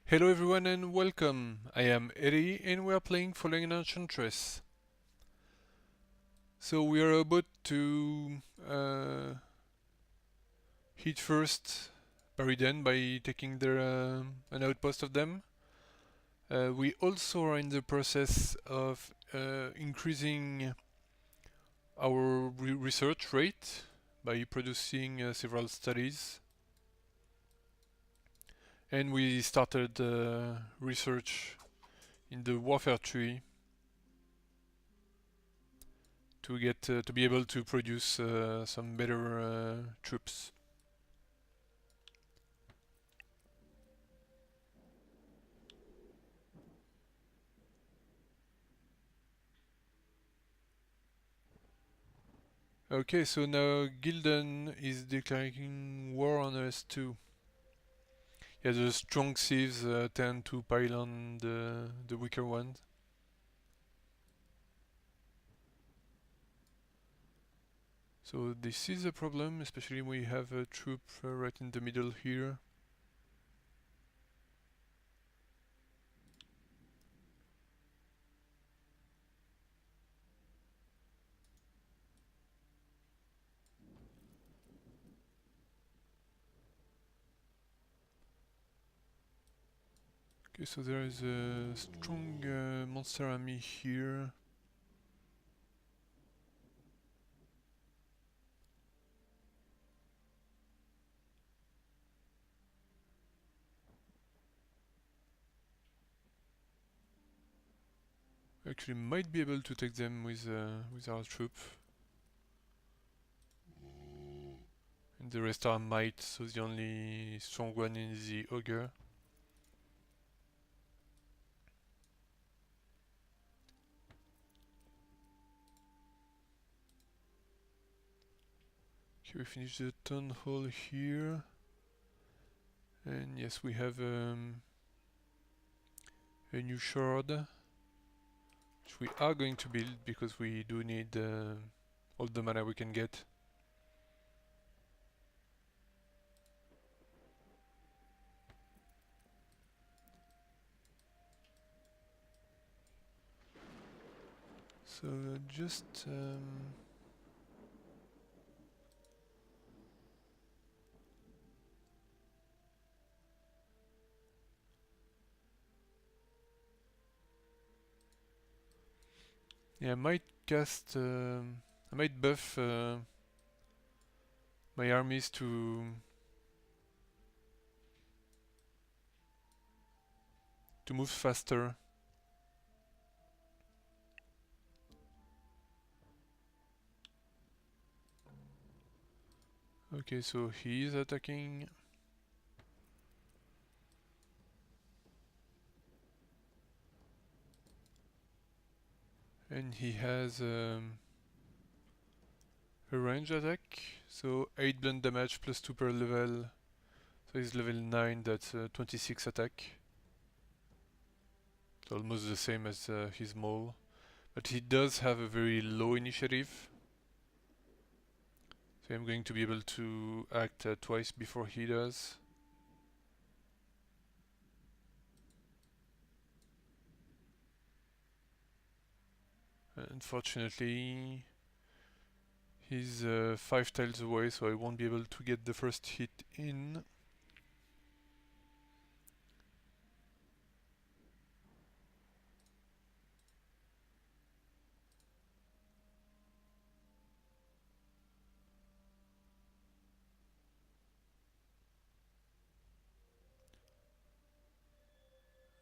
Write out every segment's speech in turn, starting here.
Hello everyone and welcome. I am Eri and we are playing Fallen Enchantress. So we are about to hit first Bariden by taking their an outpost of them. We also are in the process of increasing our research rate by producing several studies. And we started research in the warfare tree to get to be able to produce some better troops. Okay, so now Gildan is declaring war on us too. Yeah, the strong thieves tend to pile on the weaker ones. So this is a problem, especially when we have a troop right in the middle here. Okay, so there is a strong monster army here. Actually, might be able to take them with our troop. And the rest are might, so the only strong one is the ogre. Okay, we finish the town hall here. And yes, we have a new shard, which we are going to build because we do need all the mana we can get. So just yeah, I might cast, I might buff my armies to move faster. Okay, so he is attacking. And he has a range attack, so 8 blunt damage plus 2 per level. So he's level 9, that's 26 attack. So almost the same as his mole. But he does have a very low initiative. So I'm going to be able to act twice before he does. Unfortunately, he's 5 tiles away, so I won't be able to get the first hit in.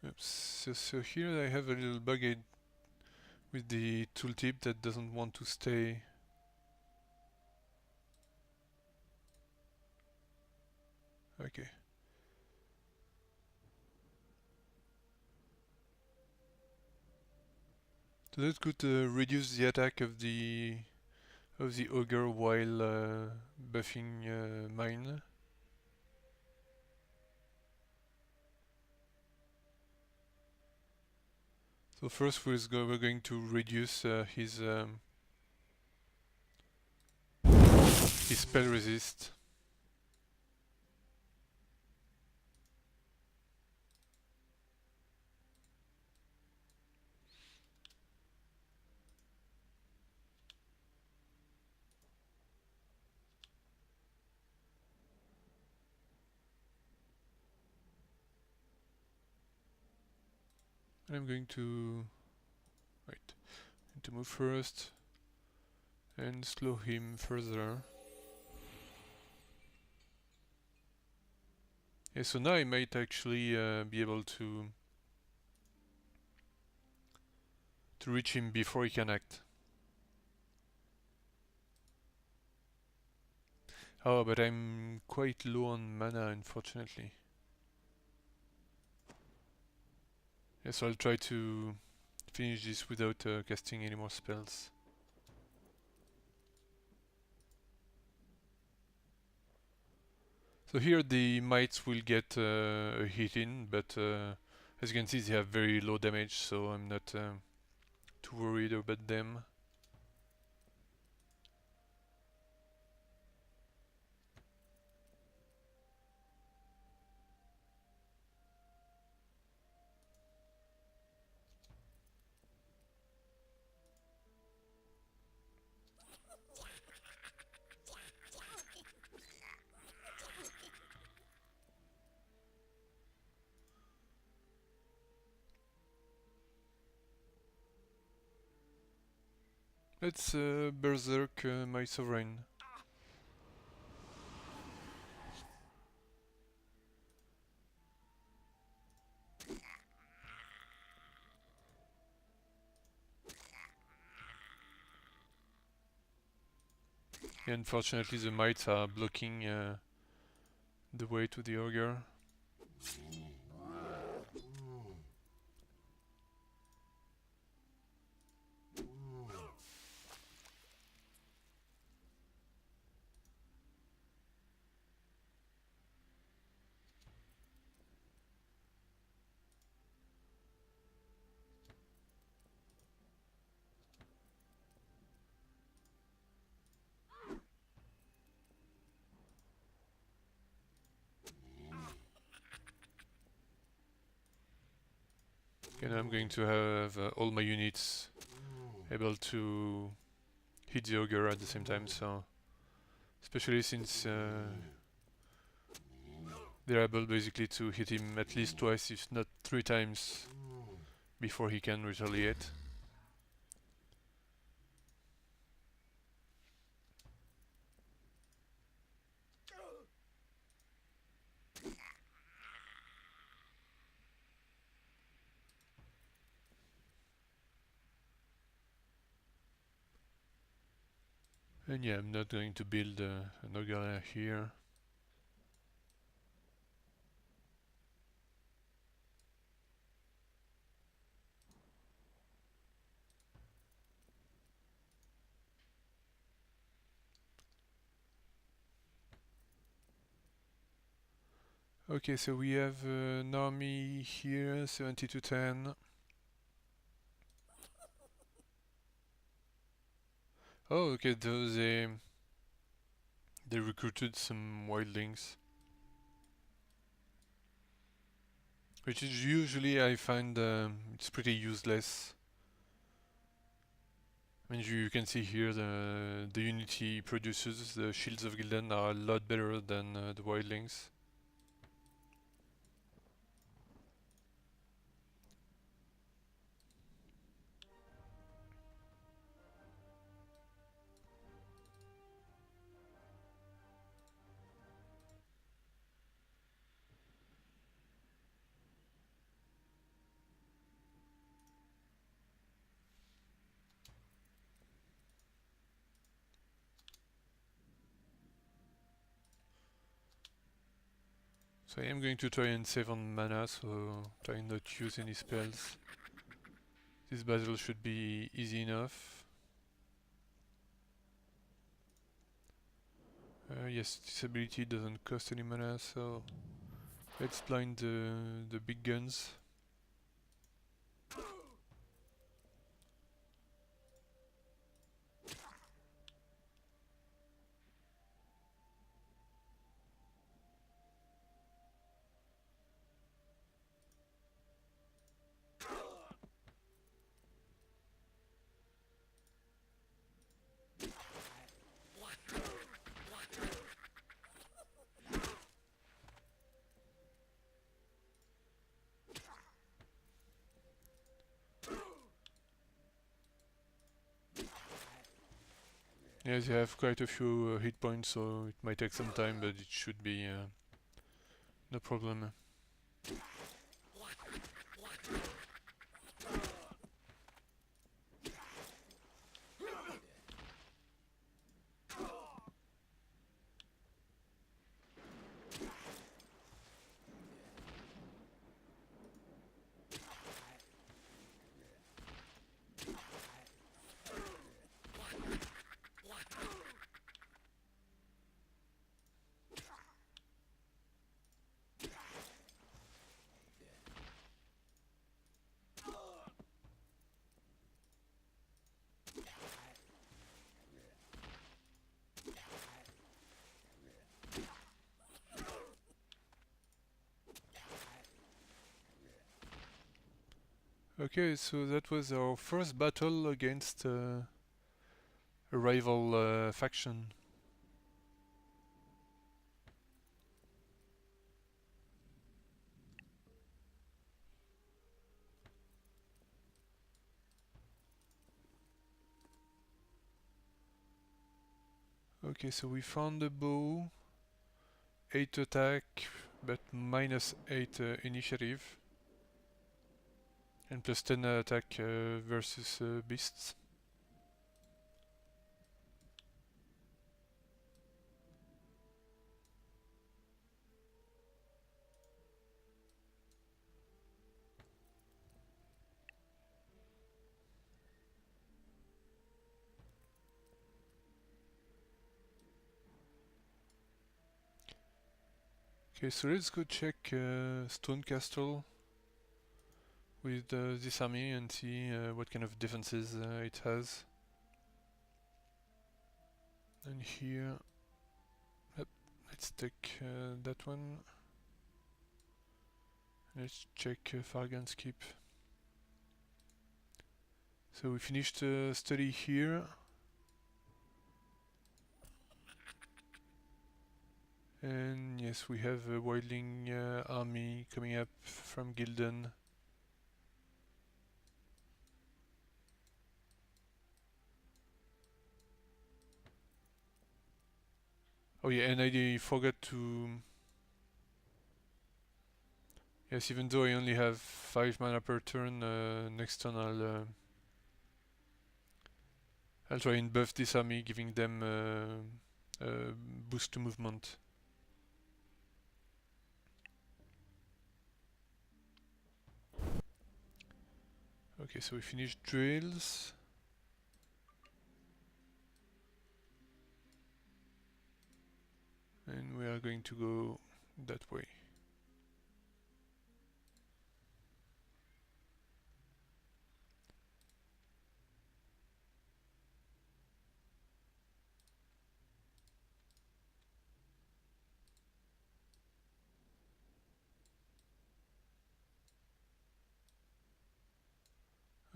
Oops. So here I have a little bug with the tooltip that doesn't want to stay. Okay. So that could reduce the attack of the ogre while buffing mine. So first we're going to reduce his spell resist. And I'm going to move first and slow him further. Yeah, so now I might actually be able to reach him before he can act. Oh, but I'm quite low on mana, unfortunately. Yeah, so I'll try to finish this without casting any more spells. So here the mites will get a hit in, but as you can see they have very low damage, so I'm not too worried about them. Let's berserk my sovereign. Unfortunately the mites are blocking the way to the ogre. And I'm going to have all my units able to hit the ogre at the same time, so especially since they're able basically to hit him at least twice, if not 3 times, before he can retaliate. And yeah, I'm not going to build an ogre here. Okay, so we have an army here, 70 to 10. Oh, okay, they recruited some wildlings, which is usually I find it's pretty useless. I mean, you can see here the unity produces, the Shields of Gildan are a lot better than the wildlings. So I am going to try and save on mana, so try not to use any spells. This battle should be easy enough. Yes, this ability doesn't cost any mana, so let's blind the big guns. Yes, you have quite a few hit points, so it might take some time, but it should be no problem. Okay, so that was our first battle against a rival faction. Okay, so we found the bow, 8 attack, but minus 8 initiative, and plus 10 attack versus beasts. Okay, so let's go check Stone Castle with this army and see what kind of defenses it has. And here, yep, let's take that one. Let's check Fargan's Keep. So we finished the study here. And yes, we have a wildling army coming up from Gildan. Oh yeah, and I forgot to... Yes, even though I only have 5 mana per turn, next turn I'll try and buff this army, giving them boost to movement. Okay, so we finished drills. And we are going to go that way.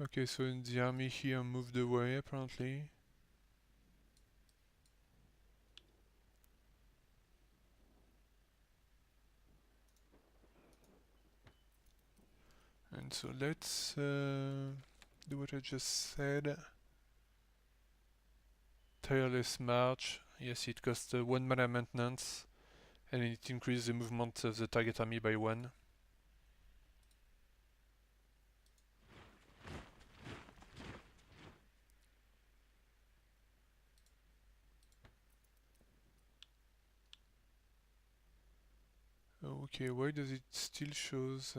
Okay, so the army here moved away apparently. And so let's do what I just said. Tireless March. Yes, it costs 1 mana maintenance, and it increases the movement of the target army by 1. Okay, why does it still shows...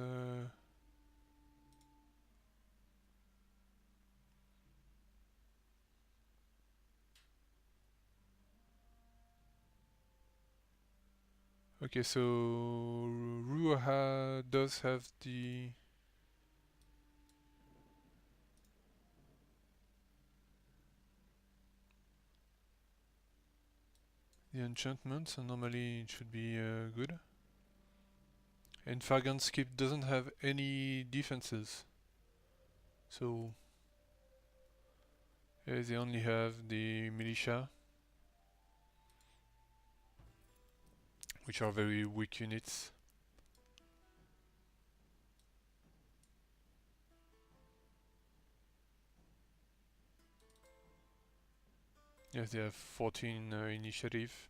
Okay, so Ruaha does have the enchantment, so normally it should be good. And Fargan's Keep doesn't have any defenses, so they only have the militia, which are very weak units. Yes, they have 14 initiative.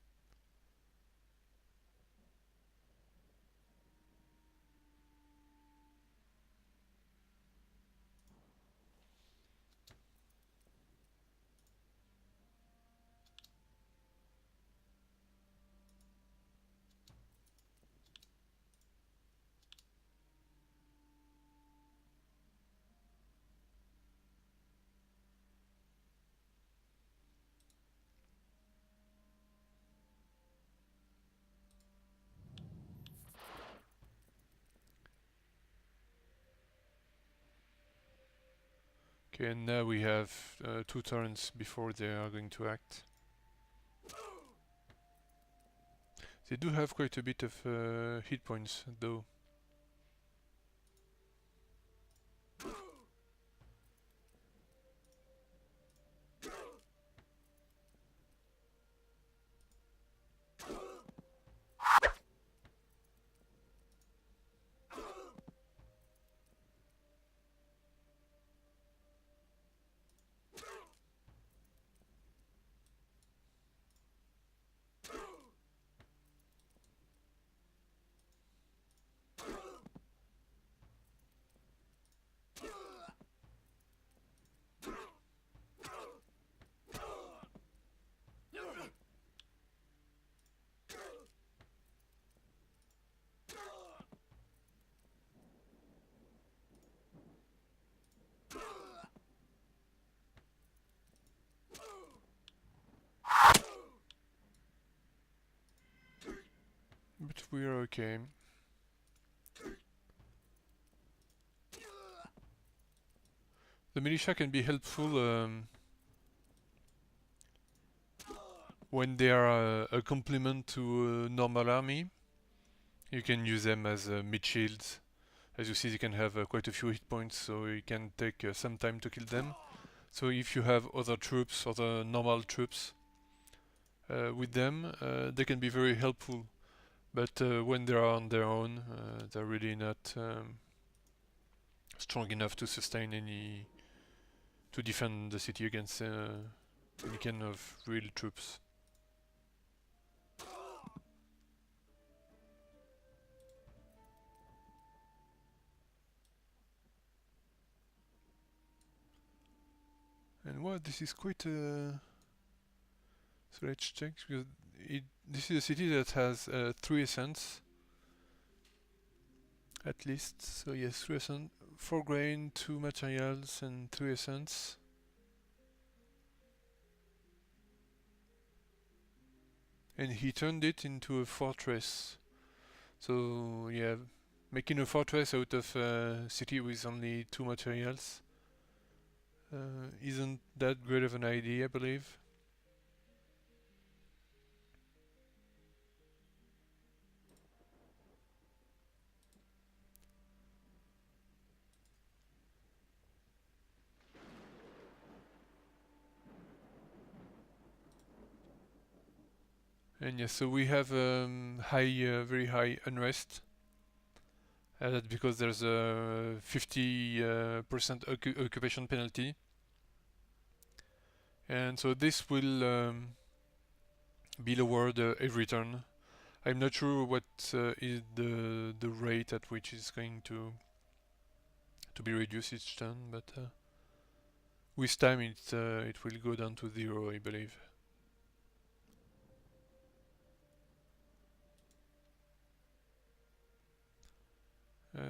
Okay, and now we have 2 turns before they are going to act. They do have quite a bit of hit points, though. But we are okay. The militia can be helpful when they are a complement to a normal army. You can use them as mid shields. As you see, they can have quite a few hit points, so it can take some time to kill them. So if you have other troops, other normal troops with them, they can be very helpful. But when they are on their own, they're really not strong enough to sustain to defend the city against any kind of real troops. And wow, this is quite a... So let's check, because this is a city that has 3 essence. At least, so yes, 3 essence, 4 grain, 2 materials and 3 essence. And he turned it into a fortress. So yeah, making a fortress out of a city with only 2 materials isn't that great of an idea, I believe. And yes, so we have very high unrest. That's because there's a 50% occupation penalty. And so this will be lowered every turn. I'm not sure what is the rate at which it's going to be reduced each turn, but with time it will go down to 0, I believe.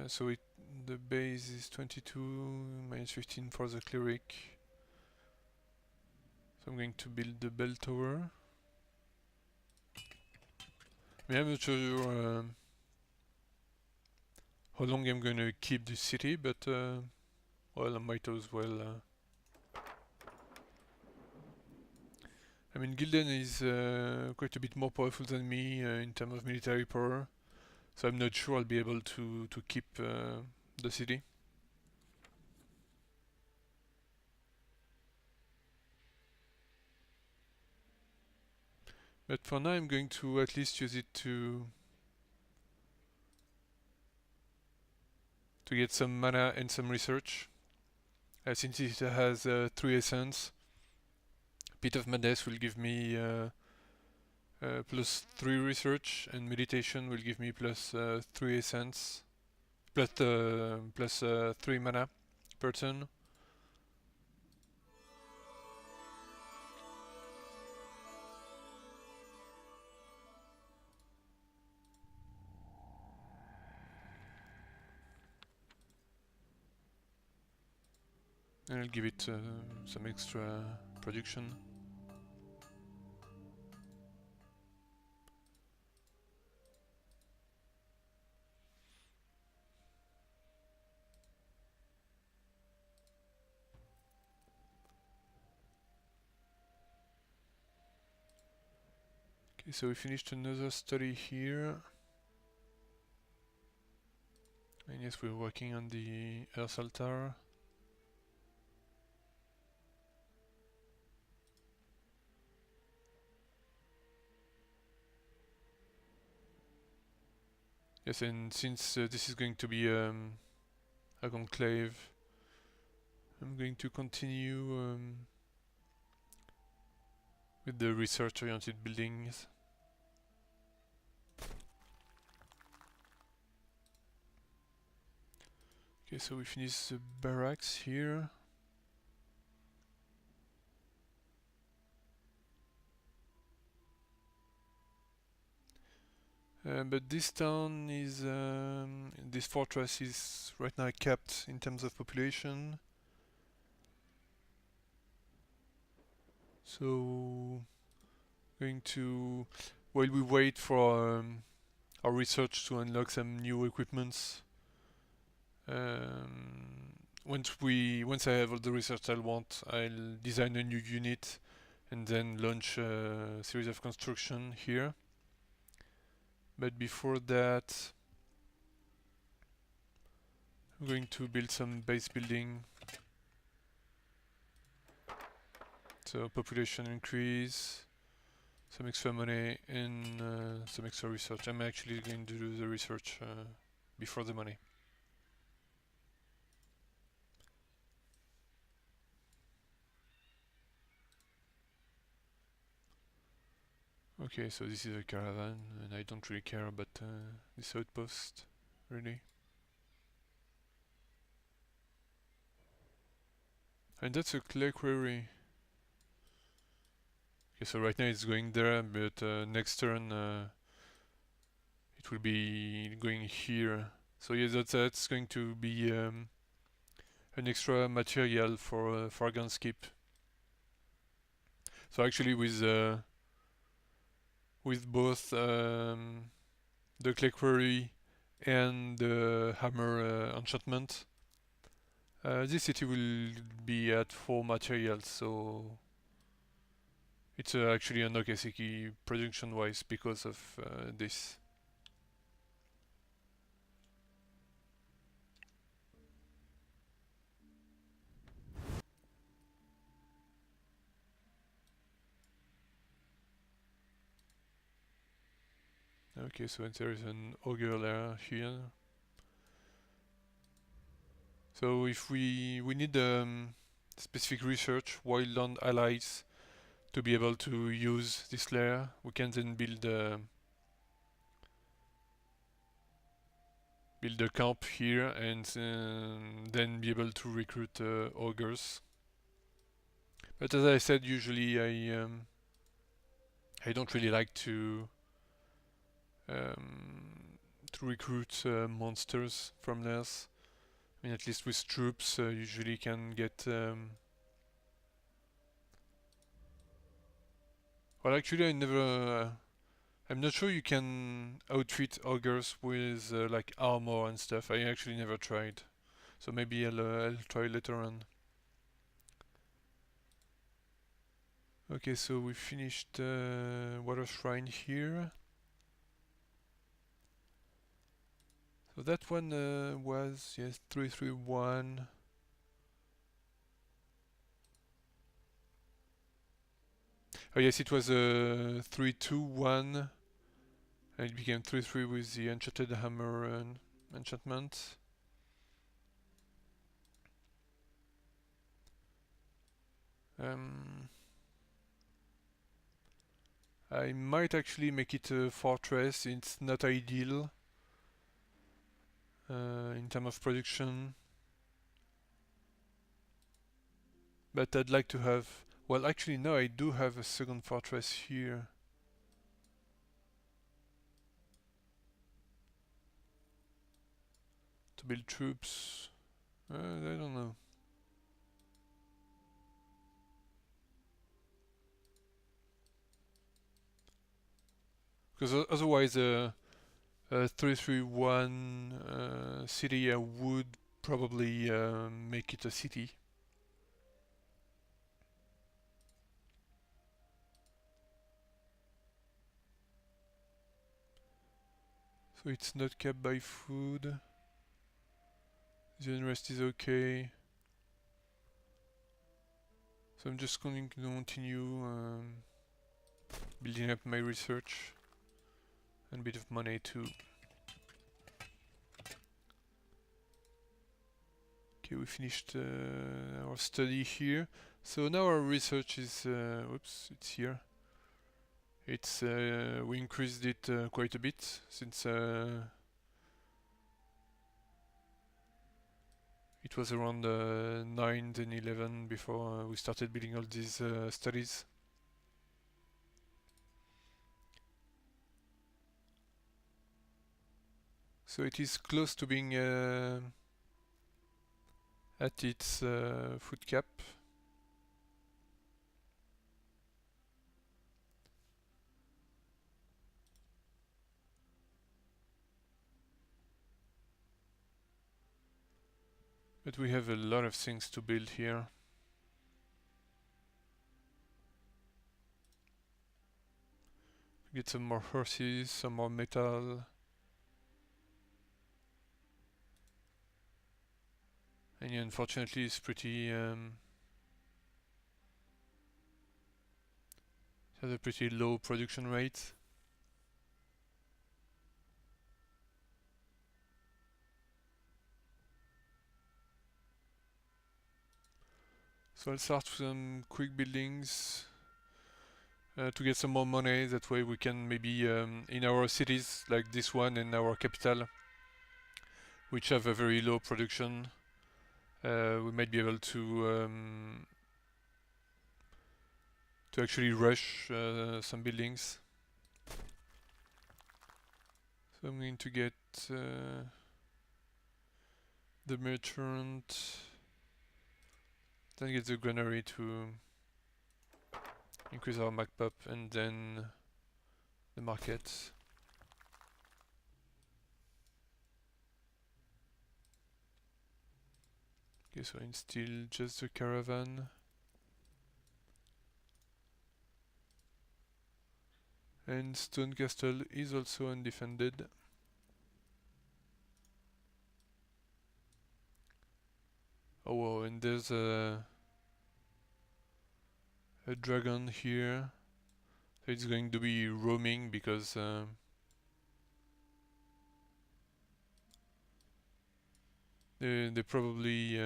So the base is 22, minus 15 for the cleric. So I'm going to build the bell tower. I mean, I'm not sure how long I'm going to keep this city, but well, I might as well. I mean, Gildan is quite a bit more powerful than me in terms of military power, so I'm not sure I'll be able to keep the city. But for now, I'm going to at least use it to get some mana and some research. Since it has 3 essence, Pit of Madness will give me +3 research, and meditation will give me +3 essence, plus 3 mana per turn. And I'll give it some extra production. Okay, so we finished another study here. And yes, we're working on the Earth Altar. Yes, and since this is going to be a conclave, I'm going to continue with the research-oriented buildings. Okay, so we finish the barracks here. But this town is, this fortress is right now capped in terms of population. So, going to, while we wait for our research to unlock some new equipments, once I have all the research I want, I'll design a new unit and then launch a series of construction here. But before that, I'm going to build some base building. So population increase, some extra money, and some extra research. I'm actually going to do the research before the money. Okay, so this is a caravan, and I don't really care about this outpost, really. And that's a clay quarry. Okay, so right now it's going there, but next turn it will be going here. So yeah, that's going to be an extra material for Gunskip. So actually with both the clay quarry and the hammer enchantment, this city will be at 4 materials, so it's actually an okay city production wise because of this. Okay, so there is an ogre lair here. So if we need specific research wildland allies to be able to use this lair, we can then build a camp here and then be able to recruit ogres. But as I said, usually I don't really like to recruit monsters from lairs. I mean, at least with troops, usually can get. Well, actually, I never. I'm not sure you can outfit ogres with like armor and stuff. I actually never tried, so maybe I'll try later on. Okay, so we finished Water Shrine here. So that one was, yes, 331. Oh yes, it was 321. And it became 3-3 with the Enchanted Hammer enchantment. I might actually make it a fortress. It's not ideal in terms of production, but I'd like to have... Well, actually, no, I do have a second fortress here. To build troops. I don't know. Because otherwise, a 331 city, I would probably make it a city. So it's not capped by food. The unrest is okay. So I'm just going to continue building up my research and a bit of money too. Okay, we finished our study here. So now our research is, oops, it's here. It's we increased it quite a bit since it was around 9 and 11 before we started building all these studies. So it is close to being at its food cap. But we have a lot of things to build here. Get some more horses, some more metal. And yeah, unfortunately it's pretty... it has a pretty low production rate. So I'll start with some quick buildings to get some more money. That way we can maybe in our cities like this one and our capital, which have a very low production, we might be able to actually rush some buildings. So I'm going to get the merchant, then get the granary to increase our markup, and then the market. Okay, so instill just the caravan. And Stone Castle is also undefended. Oh wow, and there's a dragon here. So it's going to be roaming because they probably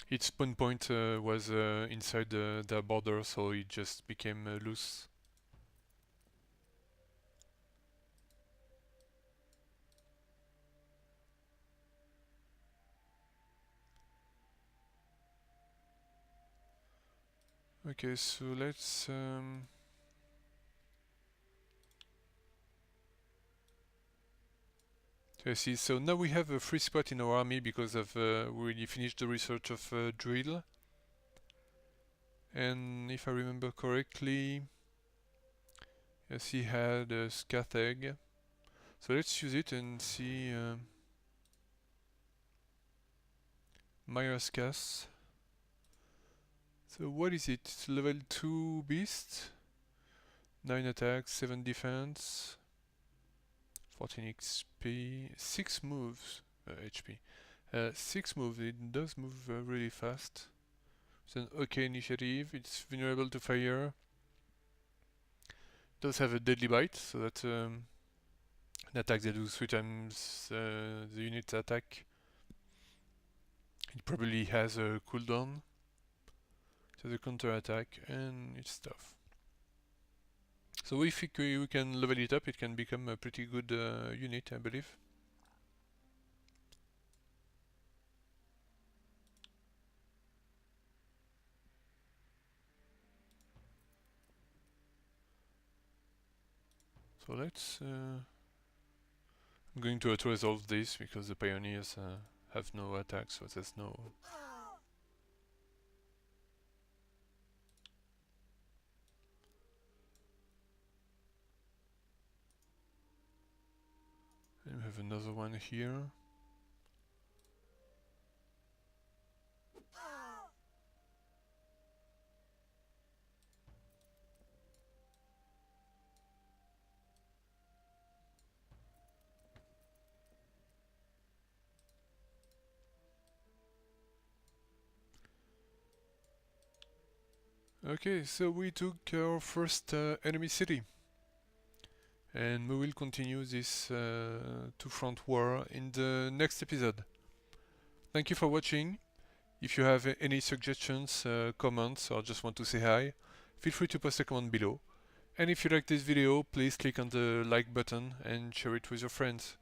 its spawn point was inside their border, so it just became loose. Okay, so let's I see. So now we have a free spot in our army because of we already finished the research of drill. And if I remember correctly, yes, he had a scath egg. So let's use it and see Myra's. So what is it? It's level 2 beast. 9 attack, 7 defense, 14 XP, 6 moves, HP. 6 moves, it does move really fast. It's an okay initiative, it's vulnerable to fire. Does have a deadly bite, so that's an attack that do 3 times the unit's attack. It probably has a cooldown. to the counter attack, and it's tough. So if we can level it up, it can become a pretty good unit, I believe. So let's... I'm going to auto-resolve this because the pioneers have no attack, so there's no... And we have another one here. Okay, so we took our first enemy city. And we will continue this two-front war in the next episode. Thank you for watching. If you have any suggestions, comments, or just want to say hi, feel free to post a comment below. And if you like this video, please click on the like button and share it with your friends.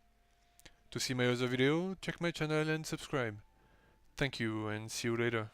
To see my other video, check my channel and subscribe. Thank you and see you later.